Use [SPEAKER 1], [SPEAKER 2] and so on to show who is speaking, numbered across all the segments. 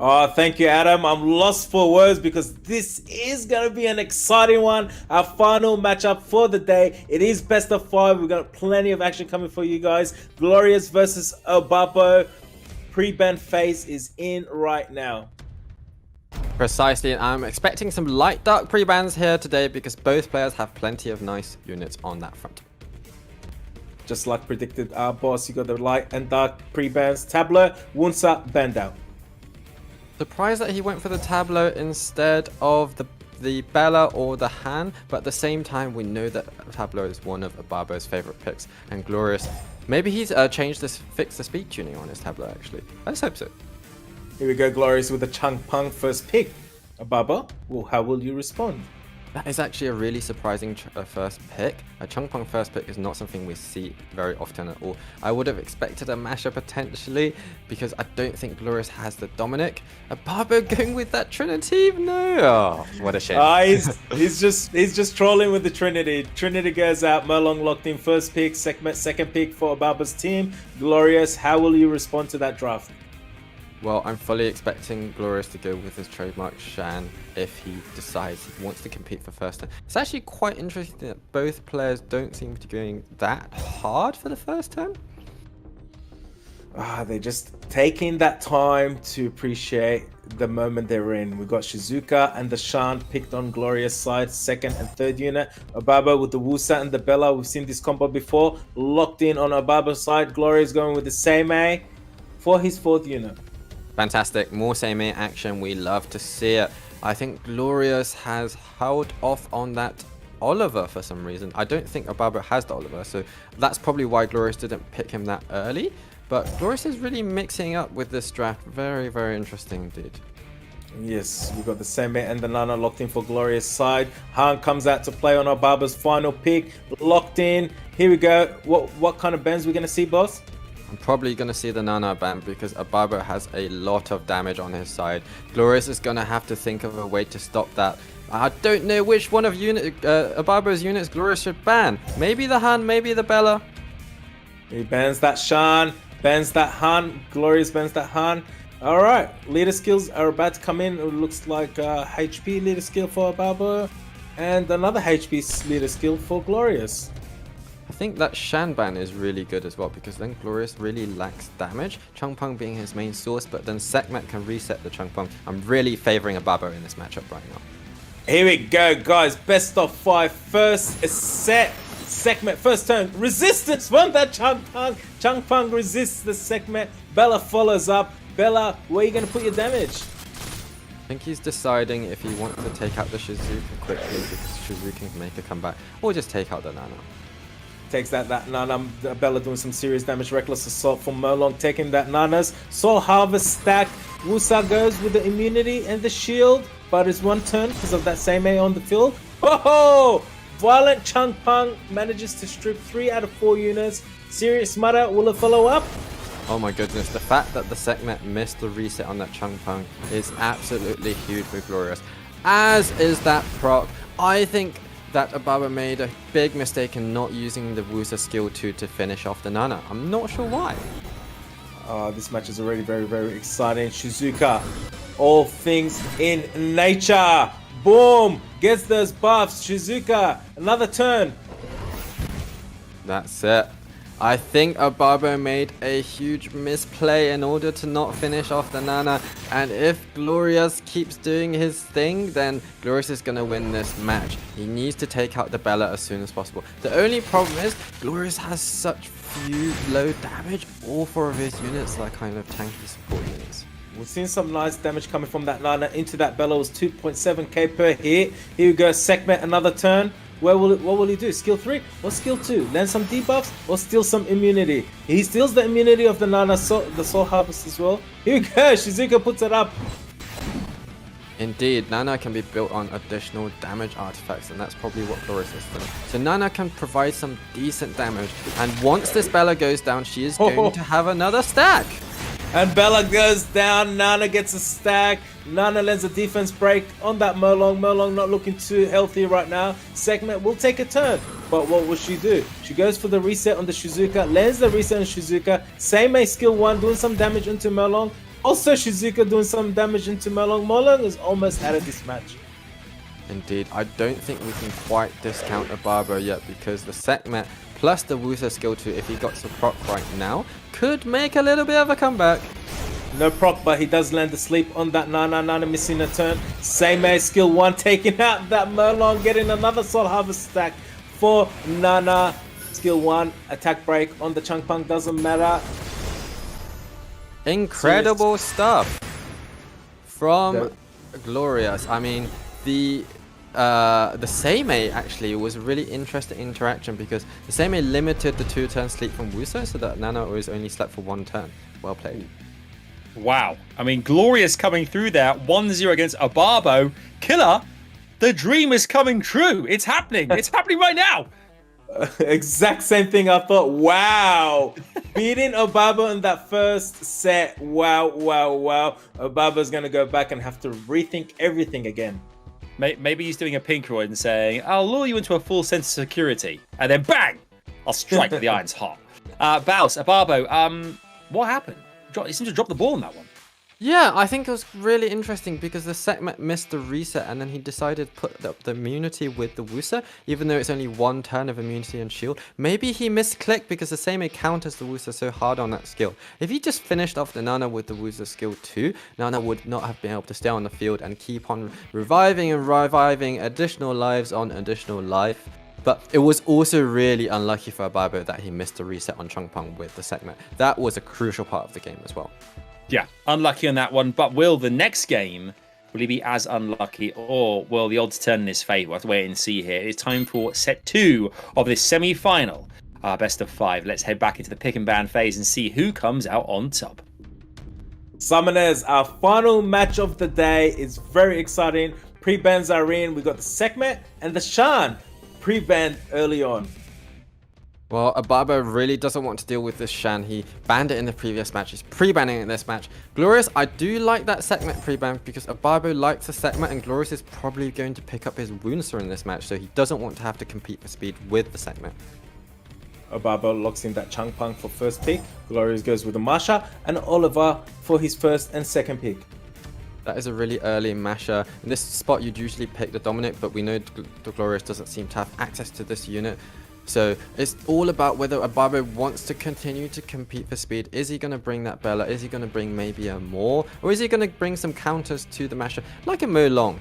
[SPEAKER 1] Oh, thank you, Adam. I'm lost for words because this is going to be an exciting one. Our final matchup for the day. It is best of 5. We've got plenty of action coming for you guys. Glorious versus OBABO. Pre-ban phase is in right now.
[SPEAKER 2] Precisely, and I'm expecting some light dark pre-bans here today because both players have plenty of nice units on that front.
[SPEAKER 1] Just like predicted, our boss, you got the light and dark pre-bans. Tableau, Wunsa, banned out.
[SPEAKER 2] Surprised that he went for the Tableau instead of the Bella or the Han, but at the same time we know that Tableau is one of OBABO's favorite picks, and Glorious, maybe he's fixed the speed tuning on his Tableau actually. Let's hope so.
[SPEAKER 1] Here we go, Glorious with the Chung Pung first pick. OBABO, well, how will you respond?
[SPEAKER 2] That is actually a really surprising first pick. A Chung Pung first pick is not something we see very often at all. I would have expected a masher potentially because I don't think Glorious has the Dominic. OBABO going with that Trinity? No. Oh, what a shame.
[SPEAKER 1] He's just trolling with the Trinity. Trinity goes out. Merlong locked in first pick. Second pick for OBABO's team. Glorious, how will you respond to that draft?
[SPEAKER 2] Well, I'm fully expecting Glorious to go with his trademark Shan if he decides he wants to compete for first turn. It's actually quite interesting that both players don't seem to be going that hard for the first turn.
[SPEAKER 1] They're just taking that time to appreciate the moment they're in. We've got Shizuka and the Shan picked on Glorious side, second and third unit. OBABO with the Wusa and the Bella. We've seen this combo before. Locked in on OBABO's side. Glorious going with the Seimei for his fourth unit.
[SPEAKER 2] Fantastic, more Seimei action, we love to see it. I think Glorious has held off on that Oliver for some reason. I don't think OBABO has the Oliver, so that's probably why Glorious didn't pick him that early. But Glorious is really mixing up with this draft. Very, very interesting indeed.
[SPEAKER 1] Yes, we've got the Seimei and the Nana locked in for Glorious side. Han comes out to play on OBABO's final pick. Locked in. Here we go. What kind of bends we're going to see, boss?
[SPEAKER 2] I'm probably going to see the Nana ban because OBABO has a lot of damage on his side. Glorious is going to have to think of a way to stop that. I don't know which one of OBABO's units Glorious should ban. Maybe the Han, maybe the Bella.
[SPEAKER 1] He bans that Shan, bans that Han. Glorious bans that Han. Alright, leader skills are about to come in. It looks like HP leader skill for OBABO and another HP leader skill for Glorious.
[SPEAKER 2] I think that Shan ban is really good as well because then Glorious really lacks damage, Chung Pung being his main source, but then Sekhmet can reset the Chung Pung. I'm really favoring OBABO in this matchup right now.
[SPEAKER 1] Here we go, guys. Best of 5. First set. Sekhmet first turn. Resistance from that Chung Pung. Chung Pung resists the Sekhmet. Bella follows up. Bella, where are you going to put your damage?
[SPEAKER 2] I think he's deciding if he wants to take out the Shizuka quickly because Shizuka can make a comeback, or just take out the Nana.
[SPEAKER 1] Takes that Nana. Bella doing some serious damage. Reckless assault from Merlong taking that Nana's Soul Harvest stack. Wusa goes with the immunity and the shield, but it's one turn because of that Seimei on the field. Oh! Violent Chung Pung manages to strip 3 out of 4 units. Serious Mudder, will it follow up?
[SPEAKER 2] Oh my goodness, the fact that the Sekhmet missed the reset on that Chung Pung is absolutely huge for Glorious. As is that proc. I think that OBABO made a big mistake in not using the Wusa skill 2 to finish off the Nana. I'm not sure why.
[SPEAKER 1] This match is already very, very exciting. Shizuka, all things in nature. Boom! Gets those buffs. Shizuka, another turn.
[SPEAKER 2] That's it. I think OBABO made a huge misplay in order to not finish off the Nana, and if Glorious keeps doing his thing, then Glorious is going to win this match. He needs to take out the Bella as soon as possible. The only problem is Glorious has such few low damage. All 4 of his units are kind of tanky support units.
[SPEAKER 1] We've seen some nice damage coming from that Nana into that Bella. Was 2.7k per hit. Here we go, Sekhmet, another turn. What will he do? Skill 3 or skill 2? Land some debuffs or steal some immunity? He steals the immunity of the Nana, the Soul Harvest as well. Here we go, Shizuka puts it up.
[SPEAKER 2] Indeed, Nana can be built on additional damage artifacts, and that's probably what Glorious is doing. So Nana can provide some decent damage, and once this Bella goes down, she is going to have another stack.
[SPEAKER 1] And Bella goes down, Nana gets a stack. Nana lends a defense break on that Merlong. Merlong not looking too healthy right now. Sekhmet will take a turn. But what will she do? She goes for the reset on the Shizuka, lands the reset on Shizuka. Seimei skill 1, doing some damage into Merlong. Also, Shizuka doing some damage into Molong. Molong is almost out of this match.
[SPEAKER 2] Indeed, I don't think we can quite discount OBABO yet because the Sekhmet plus the Wusa skill 2, if he got some proc right now, could make a little bit of a comeback.
[SPEAKER 1] No proc, but he does land the sleep on that Nana, missing a turn. Seimei skill 1 taking out that Molong, getting another Soul Harvest stack for Nana. Skill 1, attack break on the Changpang, doesn't matter.
[SPEAKER 2] Incredible stuff from Glorious. I mean, the Seimei actually was a really interesting interaction because the Seimei limited the 2-turn sleep from Wusa so that Nana was only slept for 1 turn. Well played.
[SPEAKER 3] Wow. I mean, Glorious coming through there, 1-0 against OBABO. Killer, the dream is coming true. It's happening. It's happening right now.
[SPEAKER 1] Exact same thing I thought. Wow. Beating OBABO in that first set. Wow. OBABO's going to go back and have to rethink everything again.
[SPEAKER 3] Maybe he's doing a Pinkeroid and saying, I'll lure you into a full sense of security. And then bang! I'll strike with the iron's hot. Baus, OBABO, what happened? He seemed to drop the ball on that one.
[SPEAKER 2] Yeah, I think it was really interesting because the Sekhmet missed the reset and then he decided to put up the immunity with the Wusa, even though it's only 1 turn of immunity and shield. Maybe he misclicked because the Seimei counters the Wusa so hard on that skill. If he just finished off the Nana with the Wusa skill 2, Nana would not have been able to stay on the field and keep on reviving additional lives on additional life. But it was also really unlucky for OBABO that he missed the reset on Changpang with the Sekhmet. That was a crucial part of the game as well.
[SPEAKER 3] Yeah, unlucky on that one. But will the next game, will he be as unlucky or will the odds turn in his favour? We'll have to wait and see here. It's time for set 2 of this semi-final. Best of 5. Let's head back into the pick and ban phase and see who comes out on top.
[SPEAKER 1] Summoners, our final match of the day is very exciting. Pre-bans are in. We got the Sekhmet and the Shan pre-banned early on.
[SPEAKER 2] Well, OBABO really doesn't want to deal with this Shan. He banned it in the previous match. He's pre-banning it in this match. Glorious, I do like that Sekhmet pre-ban because OBABO likes the Sekhmet and Glorious is probably going to pick up his Woundser in this match, so he doesn't want to have to compete for speed with the Sekhmet.
[SPEAKER 1] OBABO locks in that Changpang for first pick. Glorious goes with the Masha and Oliver for his first and second pick.
[SPEAKER 2] That is a really early Masha. In this spot, you'd usually pick the Dominate, but we know the Glorious doesn't seem to have access to this unit. So it's all about whether OBABO wants to continue to compete for speed. Is he going to bring that Bella? Is he going to bring maybe a Moore? Or is he going to bring some counters to the Masha, like a Molong?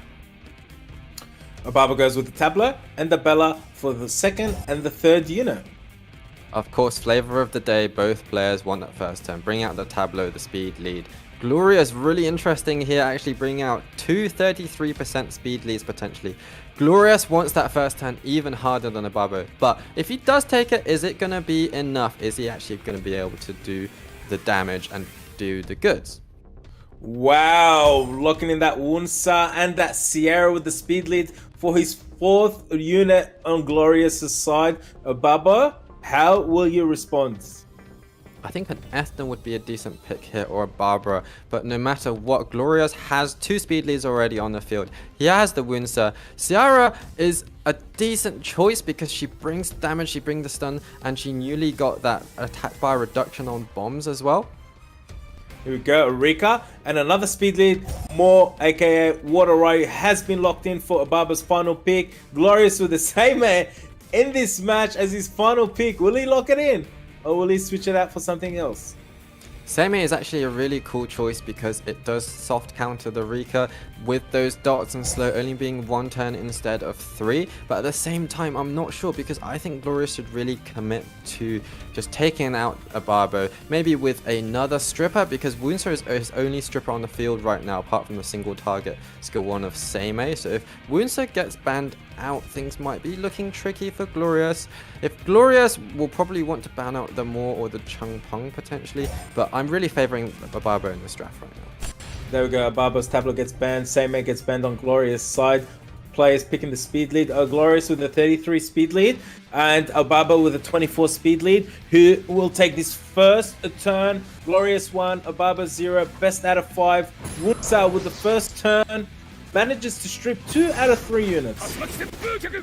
[SPEAKER 1] OBABO goes with the Tableau and the Bella for the second and the third unit.
[SPEAKER 2] Of course, flavor of the day, both players want that first turn. Bring out the Tableau, the speed lead. Glorious, really interesting here, actually bring out 33% speed leads potentially. Glorious wants that first turn even harder than OBABO, but if he does take it, is it going to be enough? Is he actually going to be able to do the damage and do the goods?
[SPEAKER 1] Wow, locking in that Wunsa and that Sierra with the speed lead for his 4th unit on Glorious's side. OBABO, how will you respond?
[SPEAKER 2] I think an Ethna would be a decent pick here, or a Barbara, but no matter what, Glorious has 2 speed leads already on the field. He has the Woundser. Ciara is a decent choice because she brings damage, she brings the stun, and she newly got that attack bar reduction on bombs as well.
[SPEAKER 1] Here we go, Rika, and another speed lead, more aka Water Ray has been locked in for OBABO's final pick. Glorious with the Seimei in this match as his final pick. Will he lock it in? Or will he switch it out for something else?
[SPEAKER 2] Seimei is actually a really cool choice because it does soft counter the Rika with those dots and slow only being 1 turn instead of 3. But at the same time, I'm not sure because I think Glorious should really commit to just taking out OBABO. Maybe with another stripper because Woundser is his only stripper on the field right now apart from the single target skill 1 of Seimei. So if Woundser gets banned out, things might be looking tricky for Glorious. If Glorious will probably want to ban out the Moore or the Changpang potentially, but I'm really favoring OBABO in this draft right now.
[SPEAKER 1] There we go, OBABO's Tableau gets banned, Seimei gets banned on Glorious' side. Players picking the speed lead, Glorious with a 33 speed lead and OBABO with a 24 speed lead. Who will take this first turn? Glorious 1, OBABO 0, best out of 5. Wunsa with the first turn manages to strip 2 out of 3 units.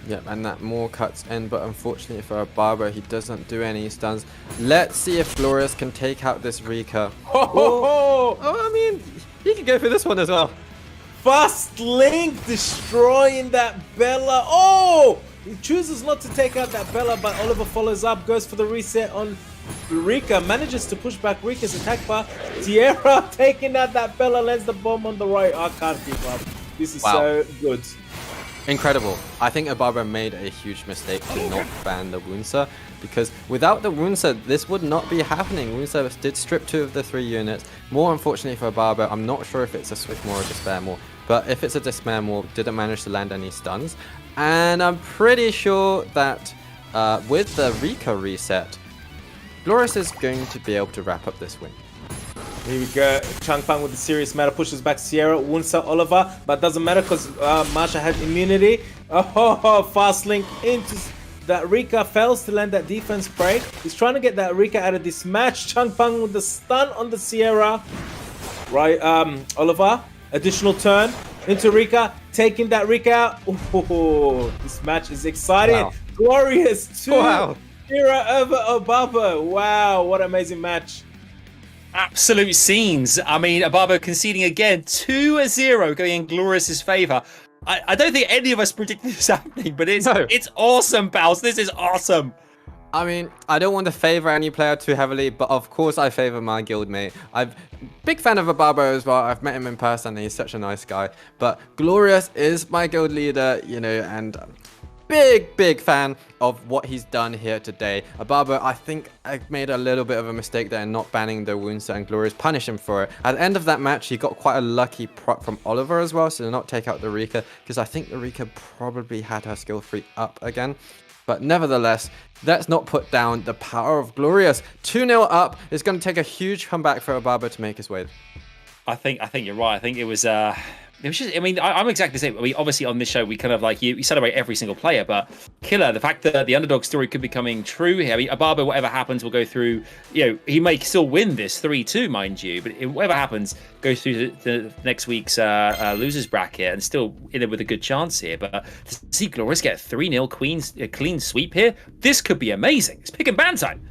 [SPEAKER 2] Yep, and that Moore cuts in, but unfortunately for OBABO, he doesn't do any stuns. Let's see if Glorious can take out this Rika.
[SPEAKER 1] Oh,
[SPEAKER 2] I mean, he can go for this one as well.
[SPEAKER 1] Fast Link destroying that Bella. Oh, he chooses not to take out that Bella, but Oliver follows up, goes for the reset on Rika, manages to push back Rika's attack bar. Sierra taking out that Bella, lands the bomb on the right. I can't keep up. This is so good.
[SPEAKER 2] Incredible. I think OBABO made a huge mistake to not ban the Wunsa, because without the Wunsa, this would not be happening. Wunsa did strip 2 of the 3 units. More unfortunately for OBABO, I'm not sure if it's a Swift Maw or a Despair Maw, but if it's a Despair Maw, didn't manage to land any stuns. And I'm pretty sure that with the Rika reset, Glorious is going to be able to wrap up this win.
[SPEAKER 1] Here we go. Changpeng with the serious matter pushes back Sierra, Wunsa, Oliver, but doesn't matter because Marsha has immunity. Oh, fast link into that. Rika fails to land that defense break. He's trying to get that Rika out of this match. Changpeng with the stun on the Sierra. Right, Oliver, additional turn into Rika, taking that Rika out. Oh, this match is exciting.
[SPEAKER 2] Wow.
[SPEAKER 1] Glorious 2.
[SPEAKER 2] Wow.
[SPEAKER 1] Sierra over OBABO. Wow, what an amazing match.
[SPEAKER 3] Absolute scenes. I mean, OBABO conceding again, 2-0 going in Glorious's favor. I don't think any of us predicted this happening, but it's awesome, pals. This is awesome.
[SPEAKER 2] I mean, I don't want to favor any player too heavily, but of course I favor my guildmate. I'm big fan of OBABO as well. I've met him in person and he's such a nice guy. But Glorious is my guild leader, you know, and big fan of what he's done here today. OBABO, I think I made a little bit of a mistake there in not banning the Wunsa, and Glorious punish him for it. At the end of that match, he got quite a lucky proc from Oliver as well, so to not take out the Rika, because I think the Rika probably had her skill 3 up again. But nevertheless, let's not put down the power of Glorious. 2-0 up. It's going to take a huge comeback for OBABO to make his way.
[SPEAKER 3] I think you're right. I think it was just, I mean, I'm exactly the same. I mean, obviously on this show, we kind of like, you celebrate every single player, but Killer, the fact that the underdog story could be coming true here. I mean, OBABO, whatever happens, will go through, you know, he may still win this 3-2, mind you, but whatever happens, goes through the next week's losers bracket and still in it with a good chance here. But to see Glorious get a 3-0 clean sweep here, this could be amazing. It's pick and ban time.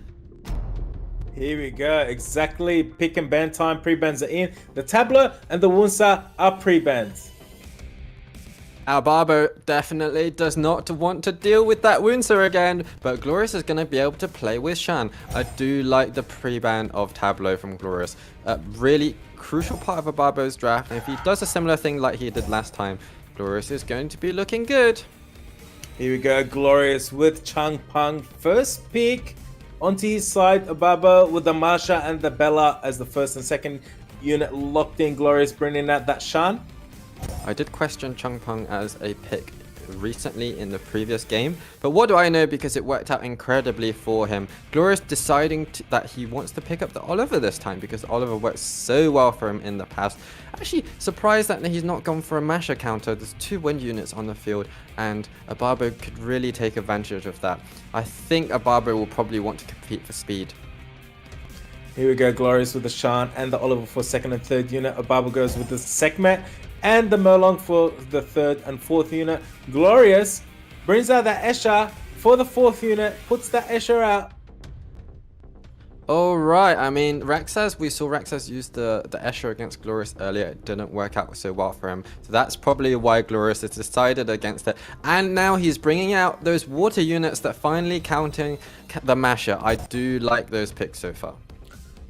[SPEAKER 1] Here we go, exactly. Pick and ban time. Pre-bans are in. The Tableau and the Wunsa are pre-bans.
[SPEAKER 2] OBABO definitely does not want to deal with that Wunsa again, but Glorious is going to be able to play with Shan. I do like the pre-ban of Tableau from Glorious. Really crucial part of OBABO's draft, and if he does a similar thing like he did last time, Glorious is going to be looking good.
[SPEAKER 1] Here we go, Glorious with Changpeng. First pick. Onto his side, OBABO with the Marsha and the Bella as the first and second unit locked in. Glorious bringing out that Shan.
[SPEAKER 2] I did question Changpeng as a pick recently in the previous game, but what do I know, because it worked out incredibly for him. Glorious deciding that he wants to pick up the Oliver this time because Oliver worked so well for him in the past. Actually surprised that he's not gone for a Masher counter. There's 2 wind units on the field and OBABO could really take advantage of that. I think OBABO will probably want to compete for speed.
[SPEAKER 1] Here we go, Glorious with the Shan and the Oliver for second and third unit. OBABO goes with the Sekhmet and the Merlong for the third and fourth unit. Glorious brings out that Escher for the fourth unit, puts that Escher out.
[SPEAKER 2] Alright, I mean, Rexas, we saw Rexas use the Escher against Glorious earlier. It didn't work out so well for him. So that's probably why Glorious has decided against it. And now he's bringing out those water units that finally counting the Masher. I do like those picks so far.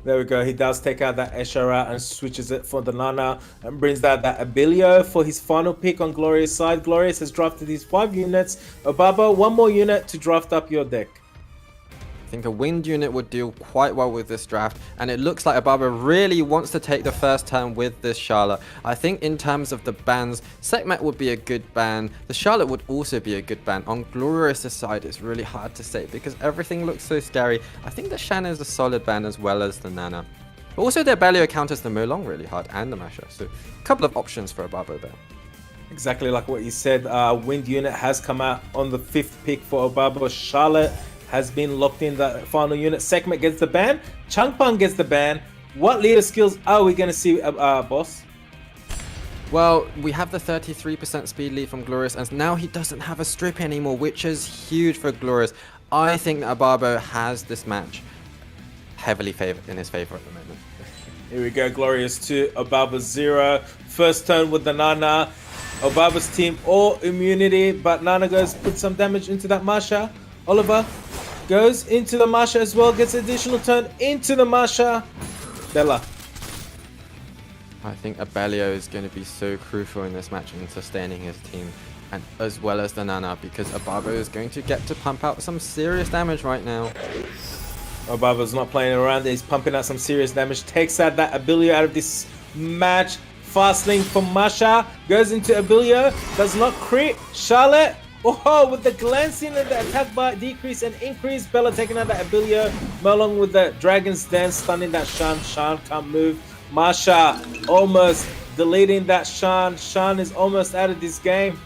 [SPEAKER 1] There we go. He does take out that Escher out and switches it for the Nana and brings out that Abilio for his final pick on Glorious' side. Glorious has drafted his 5 units. OBABO, 1 more unit to draft up your deck.
[SPEAKER 2] I think a wind unit would deal quite well with this draft, and it looks like OBABO really wants to take the first turn with this Charlotte. I think in terms of the bans, Sekhmet would be a good ban. The Charlotte would also be a good ban. On Glorious' side, it's really hard to say because everything looks so scary. I think the Shan is a solid ban as well as the Nana. But also their Belio counters the Molong really hard and the Masher, so a couple of options for OBABO there.
[SPEAKER 1] Exactly like what you said, wind unit has come out on the 5th pick for OBABO. Charlotte has been locked in the final unit. Sekhmet gets the ban. Changpeng gets the ban. What leader skills are we going to see, boss?
[SPEAKER 2] Well, we have the 33% speed lead from Glorious, and now he doesn't have a strip anymore, which is huge for Glorious. I think that OBABO has this match heavily in his favor at the moment.
[SPEAKER 1] Here we go, Glorious 2, OBABO 0. First turn with the Nana. OBABO's team all immunity, but Nana goes put some damage into that Masha. Oliver goes into the Masha as well, gets additional turn into the Masha. Bella.
[SPEAKER 2] I think Abellio is going to be so crucial in this match in sustaining his team, and as well as the Nana, because OBABO is going to get to pump out some serious damage right now.
[SPEAKER 1] OBABO's not playing around, he's pumping out some serious damage, takes out that Abellio out of this match. Fast link from Masha, goes into Abellio, does not crit. Charlotte, oh, with the glancing and the attack bar decrease and increase. Bella taking out that Abellio, Melong with the Dragon's Dance, stunning that Shan. Shan can't move. Masha almost deleting that Shan. Shan is almost out of this game.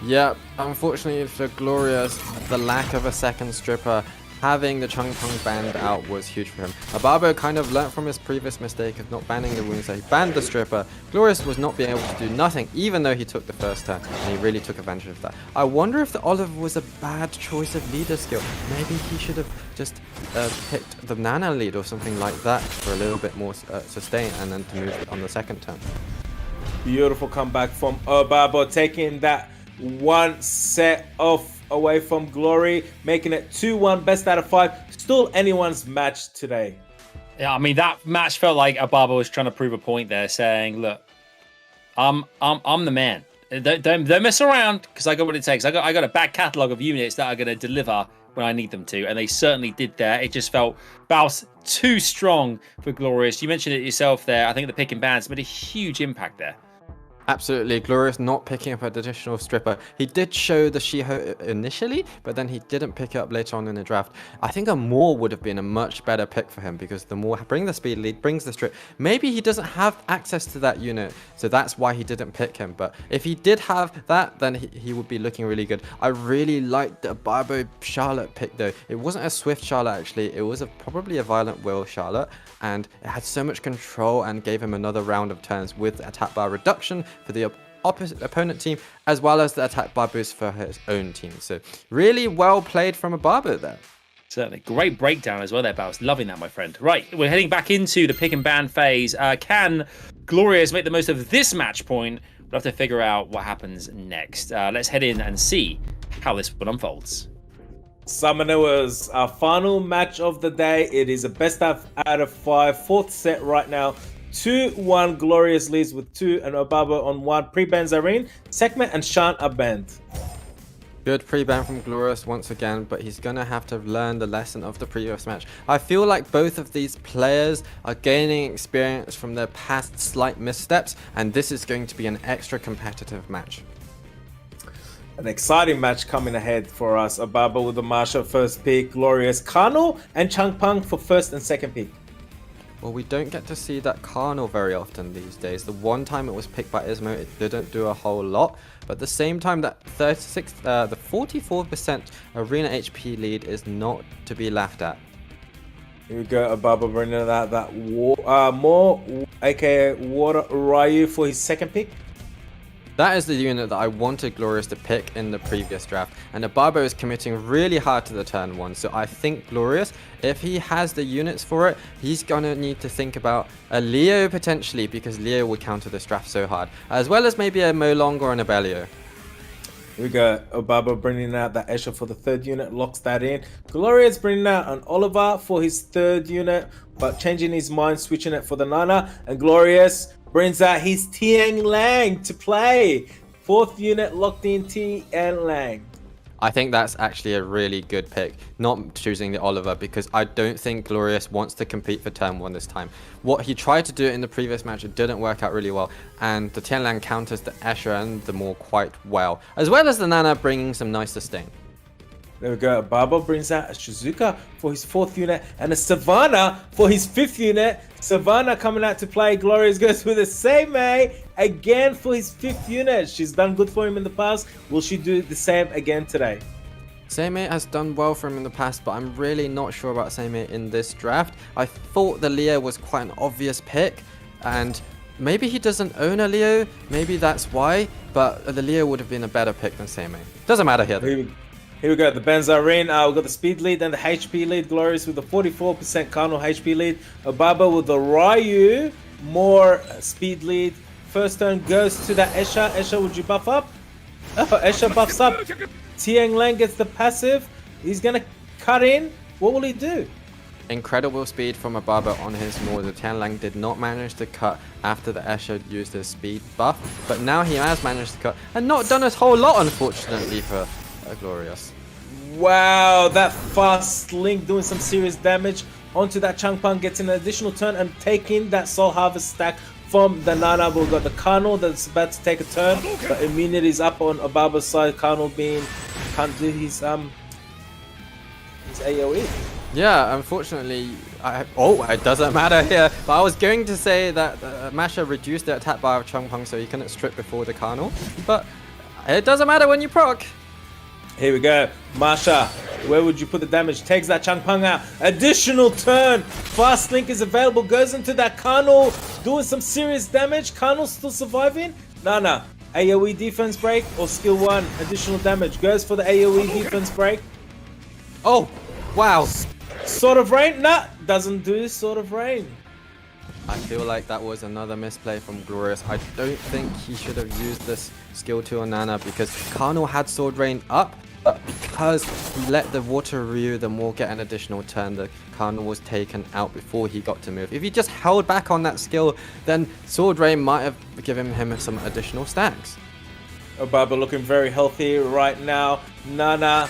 [SPEAKER 2] Yeah, unfortunately for Glorious, the lack of a second stripper, having the Chung Pung banned out was huge for him. OBABO kind of learnt from his previous mistake of not banning the wounds, so he banned the stripper. Glorious was not being able to do nothing, even though he took the first turn, and he really took advantage of that. I wonder if the Olive was a bad choice of leader skill. Maybe he should have just picked the Nana lead or something like that for a little bit more sustain, and then to move on the second turn.
[SPEAKER 1] Beautiful comeback from OBABO, taking that one set off away from Glory, making it 2-1, best out of 5. Still anyone's match today.
[SPEAKER 3] Yeah, I mean, that match felt like OBABO was trying to prove a point there, saying, look, I'm the man. Don't mess around, because I got what it takes. I got a back catalogue of units that are going to deliver when I need them to, and they certainly did that. It just felt about too strong for Glorious. You mentioned it yourself there. I think the pick and bans made a huge impact there.
[SPEAKER 2] Absolutely, Glorious not picking up an additional stripper. He did show the Shiho initially, but then he didn't pick it up later on in the draft. I think a Moor would have been a much better pick for him, because the Moor brings the speed lead, brings the strip. Maybe he doesn't have access to that unit, so that's why he didn't pick him. But if he did have that, then he would be looking really good. I really liked the OBABO Charlotte pick though. It wasn't a swift Charlotte actually, it was probably a violent will Charlotte, and it had so much control and gave him another round of turns with attack bar reduction for the opposite opponent team, as well as the attack bar boost for his own team. So really well played from OBABO there.
[SPEAKER 3] Certainly. Great breakdown as well there, Baus. Loving that, my friend. Right, we're heading back into the pick and ban phase. Can Glorious make the most of this match point? We'll have to figure out what happens next. Let's head in and see how this one unfolds.
[SPEAKER 1] Summoner was our final match of the day. It is a best out of 5, fourth set right now. 2-1 Glorious leads with 2 and OBABO on 1. Pre-ban Zareen, Sekhmet and Shan are banned.
[SPEAKER 2] Good pre-ban from Glorious once again, but he's going to have to learn the lesson of the previous match. I feel like both of these players are gaining experience from their past slight missteps, and this is going to be an extra competitive match.
[SPEAKER 1] An exciting match coming ahead for us. OBABO with the Masha first pick, Glorious Kano and Chung Pung for first and second pick.
[SPEAKER 2] Well, we don't get to see that Carnal very often these days. The one time it was picked by Ismo, it didn't do a whole lot. But at the same time, that the 44% arena HP lead is not to be laughed at.
[SPEAKER 1] Here we go, OBABO bringing out that more, aka Water Ryu for his second pick.
[SPEAKER 2] That is the unit that I wanted Glorious to pick in the previous draft, and OBABO is committing really hard to the turn 1, so I think Glorious, if he has the units for it, he's gonna need to think about a Leo potentially, because Leo would counter this draft so hard, as well as maybe a Molong or an Abellio.
[SPEAKER 1] Here we go, OBABO bringing out that Escher for the third unit, locks that in. Glorious bringing out an Oliver for his third unit, but changing his mind, switching it for the Nana, and Glorious brings out his Tian Lang to play. Fourth unit locked in Tian Lang.
[SPEAKER 2] I think that's actually a really good pick, not choosing the Oliver, because I don't think Glorious wants to compete for turn 1 this time. What he tried to do in the previous match, it didn't work out really well, and the Tian Lang counters the Escher and the Maul quite well, as well as the Nana bringing some nice sustain.
[SPEAKER 1] There we go. OBABO brings out a Shizuka for his fourth unit and a Savannah for his fifth unit. Savannah coming out to play. Glorious goes with a Seimei again for his fifth unit. She's done good for him in the past. Will she do the same again today?
[SPEAKER 2] Seimei has done well for him in the past, but I'm really not sure about Seimei in this draft. I thought the Leo was quite an obvious pick, and maybe he doesn't own a Leo, maybe that's why, but the Leo would have been a better pick than Seimei. Doesn't matter here though.
[SPEAKER 1] Here we go, the Benzarin, we've got the speed lead and the HP lead. Glorious with the 44% Carnal HP lead. OBABO with the Ryu, more speed lead. First turn goes to that Esha. Esha, would you buff up? Oh, Esha buffs up. Tiang Lang gets the passive. He's gonna cut in. What will he do?
[SPEAKER 2] Incredible speed from OBABO on his Maw. The Tianlang did not manage to cut after the Escher used his speed buff, but now he has managed to cut and not done a whole lot, unfortunately, for Glorious.
[SPEAKER 1] Wow, that fast link doing some serious damage onto that Changpang, gets an additional turn and taking that Soul Harvest stack from the Nana. We've got the Carnal that's about to take a turn, but immunity is up on OBABO's side. Carnal being can't do his AoE.
[SPEAKER 2] Yeah, unfortunately, it doesn't matter here. But I was going to say that Masha reduced the attack bar of Changpang so he couldn't strip before the Carnal, but it doesn't matter when you proc.
[SPEAKER 1] Here we go, Masha, where would you put the damage? Takes that Changpang out, additional turn, fast link is available, goes into that Carnal, doing some serious damage. Carnal still surviving? Nah, AoE defense break or skill 1, additional damage, goes for the AoE defense break.
[SPEAKER 2] Oh, wow.
[SPEAKER 1] Sword of Rain? Nah, doesn't do Sword of Rain.
[SPEAKER 2] I feel like that was another misplay from Glorious. I don't think he should have used this skill 2 on Nana because Carnal had Sword Rain up, but because he let the Water Ryu the Maw get an additional turn, the Carnal was taken out before he got to move. If he just held back on that skill, then Sword Rain might have given him some additional stacks.
[SPEAKER 1] OBABO looking very healthy right now. Nana,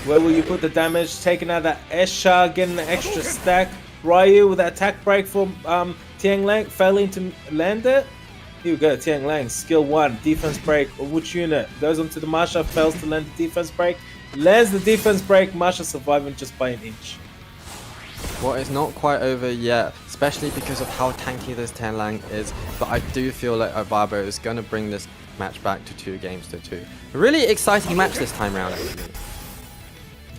[SPEAKER 1] where will you put the damage? Taking out that Esha, getting an extra stack. Ryu with that attack break from Tiang Lang, failing to land it. Here we go, Tiang Lang, skill 1, defense break. Of which unit? Goes onto the Masha, fails to land the defense break. Lands the defense break, Masha surviving just by an inch.
[SPEAKER 2] Well, it's not quite over yet, especially because of how tanky this Tiang Lang is. But I do feel like OBABO is going to bring this match back to 2-2. A really exciting match this time around, actually.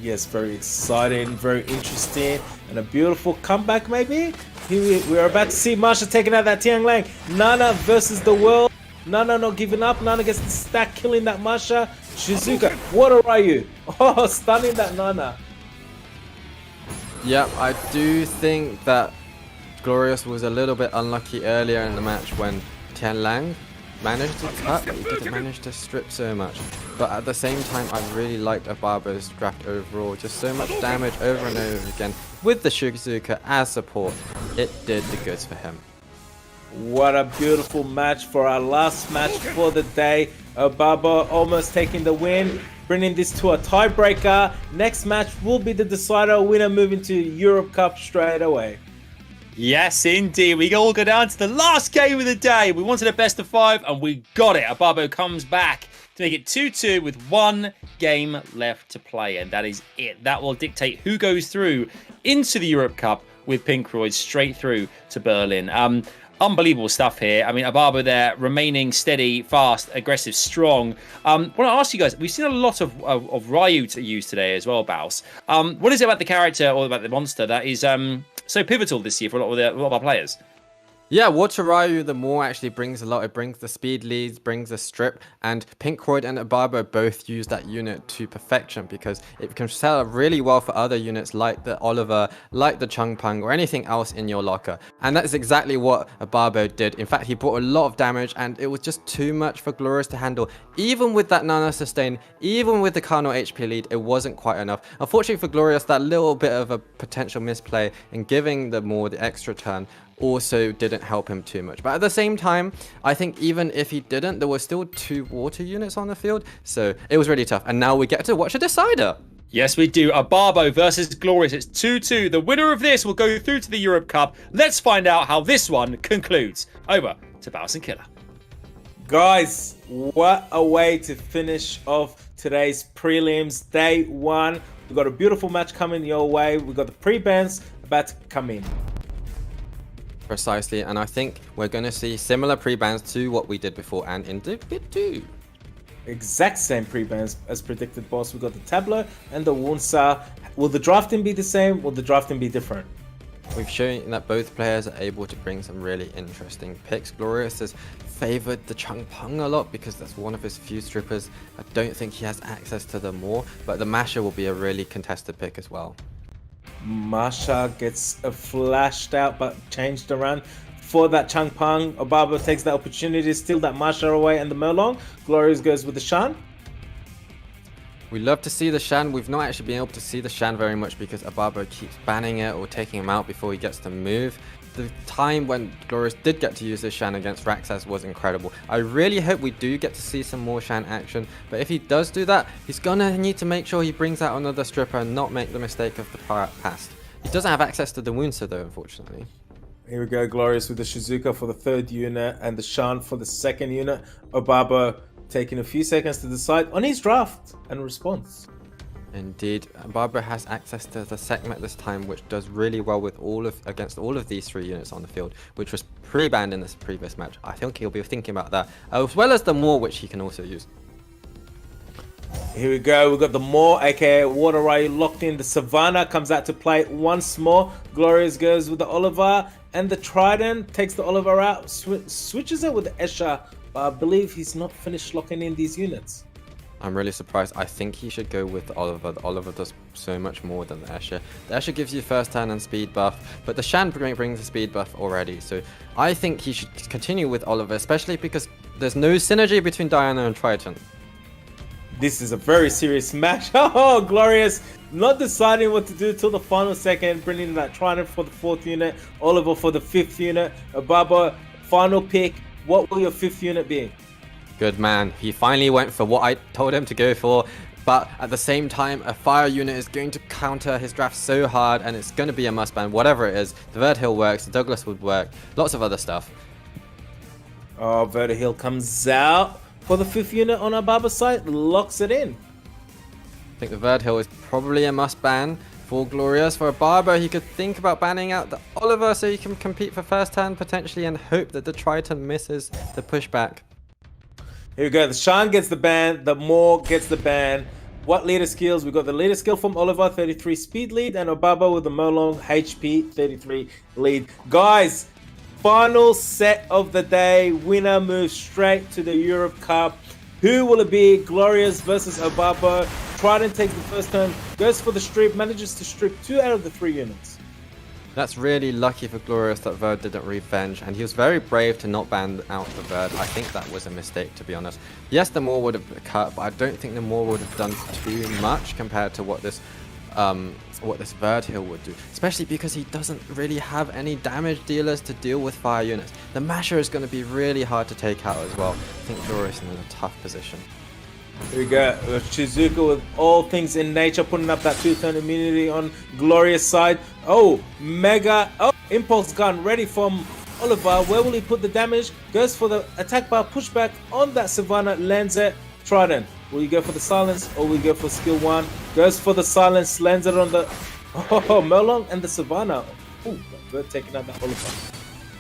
[SPEAKER 1] Yes, very exciting, very interesting, and a beautiful comeback maybe? Here we are about to see Masha taking out that Tiang Lang. Nana versus the world. Nana not giving up. Nana gets the stack, killing that Masha. Shizuka, what a Ryu. Oh, stunning that Nana.
[SPEAKER 2] Yeah, I do think that Glorious was a little bit unlucky earlier in the match when Tian Lang managed to cut, but he didn't manage to strip so much. But at the same time, I really liked OBABO's draft overall. Just so much damage over and over again with the Shizuka as support. It did the goods for him.
[SPEAKER 1] What a beautiful match for our last match for the day. OBABO almost taking the win, bringing this to a tiebreaker. Next match will be the decider, winner moving to Europe Cup straight away.
[SPEAKER 3] Yes, indeed. We all go down to the last game of the day. We wanted a best of 5, and we got it. OBABO comes back to make it 2-2 with 1 game left to play, and that is it. That will dictate who goes through into the Europe Cup with Pinkroyd straight through to Berlin. Unbelievable stuff here. I mean, OBABO there remaining steady, fast, aggressive, strong. I want to ask you guys, we've seen a lot of Ryu to use today as well, Baus. What is it about the character or about the monster that is so pivotal this year for a lot of our players?
[SPEAKER 2] Yeah, Water Ryu the Maw actually brings a lot. It brings the speed leads, brings the strip, and Pinkroyd and OBABO both use that unit to perfection because it can sell really well for other units like the Oliver, like the Changpang, or anything else in your locker. And that's exactly what OBABO did. In fact, he brought a lot of damage, and it was just too much for Glorious to handle. Even with that Nana sustain, even with the Carnal HP lead, it wasn't quite enough. Unfortunately for Glorious, that little bit of a potential misplay in giving the Maw the extra turn also didn't help him too much. But at the same time, I think even if he didn't, there were still 2 water units on the field, so it was really tough. And now we get to watch a decider.
[SPEAKER 3] Yes, we do. OBABO versus Glorious. It's 2-2. The winner of this will go through to the Europe Cup. Let's find out how this one concludes. Over to Baus and Killer.
[SPEAKER 1] Guys, what a way to finish off today's prelims, day 1. We've got a beautiful match coming your way. We've got the pre-bans about to come in.
[SPEAKER 2] Precisely, and I think we're going to see similar pre-bans to what we did before and in Bit 2.
[SPEAKER 1] Exact same pre-bans as predicted, boss. We've got the Tableau and the Wunsa. Will the drafting be the same? Will the drafting be different?
[SPEAKER 2] We've shown that both players are able to bring some really interesting picks. Glorious has favored the Chung Pung a lot because that's one of his few strippers. I don't think he has access to them more, but the Masher will be a really contested pick as well.
[SPEAKER 1] Masha gets flashed out but changed around for that Chung Pung. OBABO takes the opportunity to steal that Masha away and the Merlong. Glorious goes with the Shan.
[SPEAKER 2] We love to see the Shan. We've not actually been able to see the Shan very much because OBABO keeps banning it or taking him out before he gets to move. The time when Glorious did get to use this Shan against Raxas was incredible. I really hope we do get to see some more Shan action, but if he does do that, he's gonna need to make sure he brings out another stripper and not make the mistake of the past. He doesn't have access to the Woundser though, unfortunately.
[SPEAKER 1] Here we go, Glorious with the Shizuka for the 3rd unit and the Shan for the 2nd unit. OBABO taking a few seconds to decide on his draft and response.
[SPEAKER 2] Indeed, OBABO has access to the Sekhmet this time, which does really well with against all of these 3 units on the field, which was pre-banned in this previous match. I think he'll be thinking about that, as well as the Maw, which he can also use.
[SPEAKER 1] Here we go, we've got the Maw, aka Water Ray, locked in. The Savannah comes out to play once more. Glorious goes with the Oliver, and the Trident takes the Oliver out, switches it with the Escher, but I believe he's not finished locking in these units.
[SPEAKER 2] I'm really surprised. I think he should go with the Oliver. The Oliver does so much more than the Escher. The Escher gives you first turn and speed buff, but the Shan brings the speed buff already. So I think he should continue with Oliver, especially because there's no synergy between Diana and Triton.
[SPEAKER 1] This is a very serious match. Oh, Glorious not deciding what to do till the final second, bringing that Trident for the 4th unit, Oliver for the 5th unit. OBABO, final pick. What will your 5th unit be?
[SPEAKER 2] Good man. He finally went for what I told him to go for, but at the same time, a fire unit is going to counter his draft so hard, and it's going to be a must ban, whatever it is. The Verdhill works, the Douglas would work, lots of other stuff.
[SPEAKER 1] Oh, Verdhill comes out for the 5th unit on OBABO's side, locks it in.
[SPEAKER 2] I think the Verdhill is probably a must ban for Glorious. For OBABO, he could think about banning out the Oliver so he can compete for first hand potentially and hope that the Triton misses the pushback.
[SPEAKER 1] Here we go, the Shan gets the ban, the Maw gets the ban. What leader skills? We've got the leader skill from Oliver, 33 speed lead, and OBABO with the Merlong, HP, 33 lead. Guys, final set of the day. Winner moves straight to the Europe Cup. Who will it be? Glorious versus OBABO. Trident takes the first turn, goes for the strip, manages to strip 2 out of the 3 units.
[SPEAKER 2] That's really lucky for Glorious that Verd didn't revenge, and he was very brave to not ban out the Verd. I think that was a mistake, to be honest. Yes, the Maw would have cut, but I don't think the Maw would have done too much compared to what this Verdhill would do, especially because he doesn't really have any damage dealers to deal with fire units. The Masher is going to be really hard to take out as well. I think Glorious is in a tough position.
[SPEAKER 1] Here we go, Shizuka with all things in nature, putting up that 2-turn immunity on Glorious side. Oh, Mega, oh, Impulse Gun ready from Oliver. Where will he put the damage? Goes for the attack bar pushback on that Savannah, lands it. Trident, will you go for the silence or will you go for skill 1? Goes for the silence, lands it on the Merlong and the Savannah. Oh, Verd taking out that Oliver.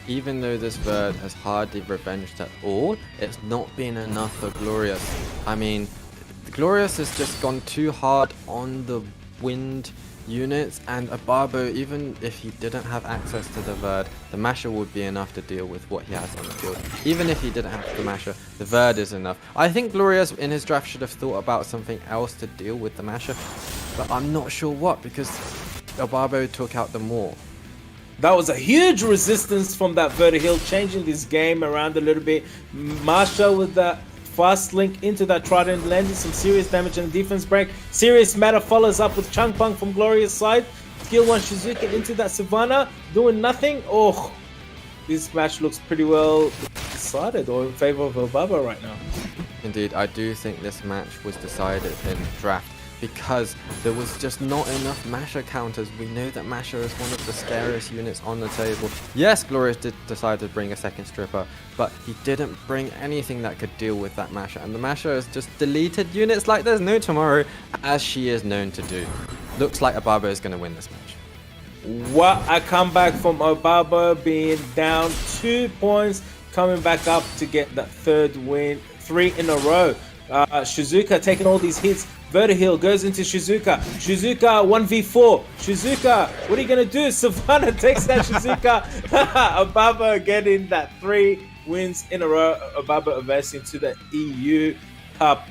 [SPEAKER 2] Even though this Verd has hardly revenged at all, it's not been enough for Glorious. I mean, Glorious has just gone too hard on the wind units, and OBABO, even if he didn't have access to the Verd, the Masher would be enough to deal with what he has on the field. Even if he didn't have the Masher, the Verd is enough. I think Glorious in his draft should have thought about something else to deal with the Masher, but I'm not sure what, because OBABO took out the Maw.
[SPEAKER 1] That was a huge resistance from that Verdhill, changing this game around a little bit. Marsha with that fast link into that Trident, landing some serious damage and defense break. Serious Matter follows up with Chung Pung from Glorious side. Skill 1 Shizuka into that Savannah, doing nothing. Oh, this match looks pretty well decided or in favor of OBABO right now.
[SPEAKER 2] Indeed, I do think this match was decided in draft, because there was just not enough Masher counters. We know that Masher is one of the scariest units on the table. Yes, Glorious did decide to bring a second stripper, but he didn't bring anything that could deal with that Masher. And the Masher has just deleted units like there's no tomorrow, as she is known to do. Looks like OBABO is going to win this match.
[SPEAKER 1] What a comeback from OBABO, being down 2 points, coming back up to get that 3rd win, 3 in a row. Shizuka taking all these hits, Vertihill goes into Shizuka. Shizuka 1v4. Shizuka, what are you going to do? Savannah takes that Shizuka. OBABO getting that 3 wins in a row. OBABO advancing to the EU Cup